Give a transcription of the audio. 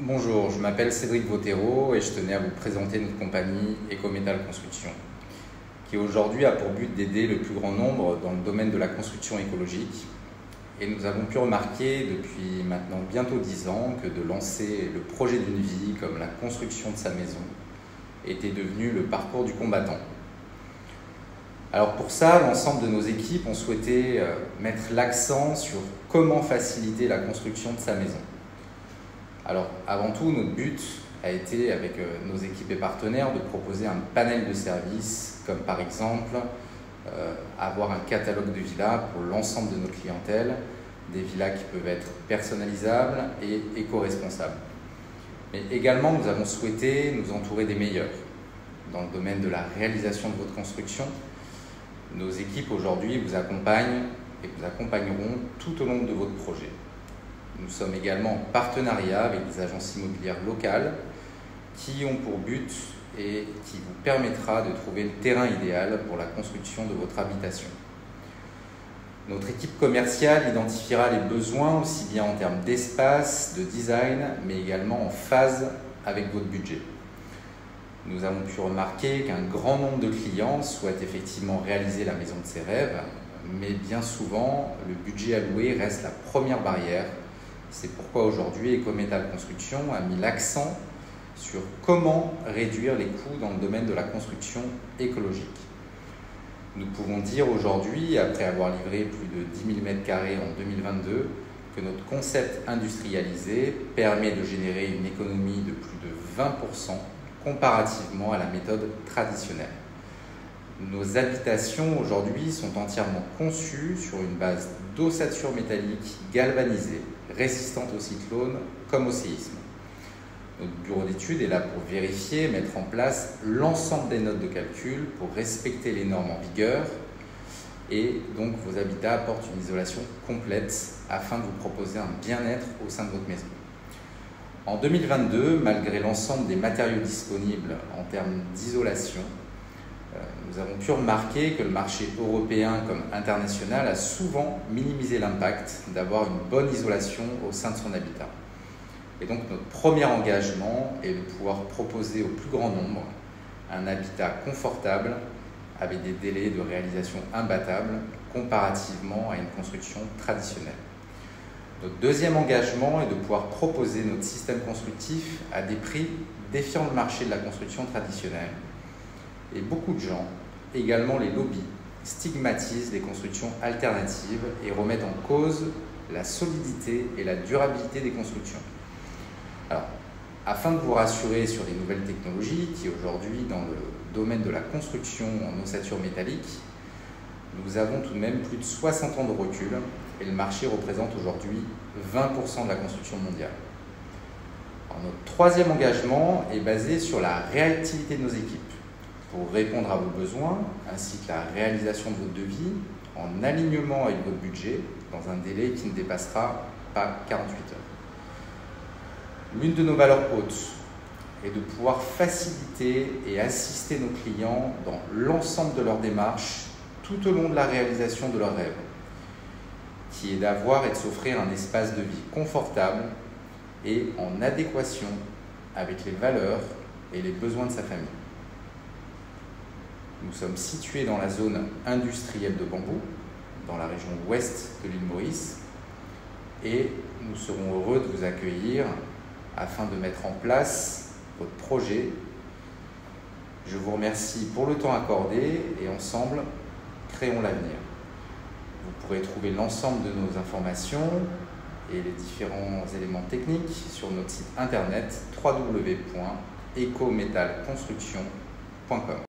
Bonjour, je m'appelle Cédric Vautero et je tenais à vous présenter notre compagnie Ecometal Construction, qui aujourd'hui a pour but d'aider le plus grand nombre dans le domaine de la construction écologique. Et nous avons pu remarquer depuis maintenant bientôt 10 ans que de lancer le projet d'une vie comme la construction de sa maison était devenu le parcours du combattant. Alors pour ça, l'ensemble de nos équipes ont souhaité mettre l'accent sur comment faciliter la construction de sa maison. Alors avant tout, notre but a été, avec nos équipes et partenaires, de proposer un panel de services, comme par exemple avoir un catalogue de villas pour l'ensemble de notre clientèle, des villas qui peuvent être personnalisables et éco-responsables. Mais également, nous avons souhaité nous entourer des meilleurs dans le domaine de la réalisation de votre construction. Nos équipes aujourd'hui vous accompagnent et vous accompagneront tout au long de votre projet. Nous sommes également en partenariat avec des agences immobilières locales qui ont pour but et qui vous permettra de trouver le terrain idéal pour la construction de votre habitation. Notre équipe commerciale identifiera les besoins aussi bien en termes d'espace, de design, mais également en phase avec votre budget. Nous avons pu remarquer qu'un grand nombre de clients souhaitent effectivement réaliser la maison de ses rêves, mais bien souvent, le budget alloué reste la première barrière. C'est pourquoi aujourd'hui, Ecometal Construction a mis l'accent sur comment réduire les coûts dans le domaine de la construction écologique. Nous pouvons dire aujourd'hui, après avoir livré plus de 10 000 m² en 2022, que notre concept industrialisé permet de générer une économie de plus de 20% comparativement à la méthode traditionnelle. Nos habitations aujourd'hui sont entièrement conçues sur une base d'ossature métallique galvanisée, résistante au cyclone comme au séisme. Notre bureau d'études est là pour vérifier et mettre en place l'ensemble des notes de calcul pour respecter les normes en vigueur, et donc vos habitats apportent une isolation complète afin de vous proposer un bien-être au sein de votre maison. En 2022, malgré l'ensemble des matériaux disponibles en termes d'isolation, nous avons pu remarquer que le marché européen comme international a souvent minimisé l'impact d'avoir une bonne isolation au sein de son habitat. Et donc notre premier engagement est de pouvoir proposer au plus grand nombre un habitat confortable avec des délais de réalisation imbattables comparativement à une construction traditionnelle. Notre deuxième engagement est de pouvoir proposer notre système constructif à des prix défiant le marché de la construction traditionnelle. Et beaucoup de gens, également les lobbies, stigmatisent les constructions alternatives et remettent en cause la solidité et la durabilité des constructions. Alors, afin de vous rassurer sur les nouvelles technologies qui aujourd'hui dans le domaine de la construction en ossature métallique, nous avons tout de même plus de 60 ans de recul et le marché représente aujourd'hui 20% de la construction mondiale. Alors, notre troisième engagement est basé sur la réactivité de nos équipes pour répondre à vos besoins ainsi que la réalisation de votre devis en alignement avec votre budget dans un délai qui ne dépassera pas 48 heures. L'une de nos valeurs hautes est de pouvoir faciliter et assister nos clients dans l'ensemble de leurs démarches tout au long de la réalisation de leurs rêves, qui est d'avoir et de s'offrir un espace de vie confortable et en adéquation avec les valeurs et les besoins de sa famille. Nous sommes situés dans la zone industrielle de Bambou, dans la région ouest de l'île Maurice, et nous serons heureux de vous accueillir afin de mettre en place votre projet. Je vous remercie pour le temps accordé et ensemble, créons l'avenir. Vous pourrez trouver l'ensemble de nos informations et les différents éléments techniques sur notre site internet www.ecometalconstruction.com.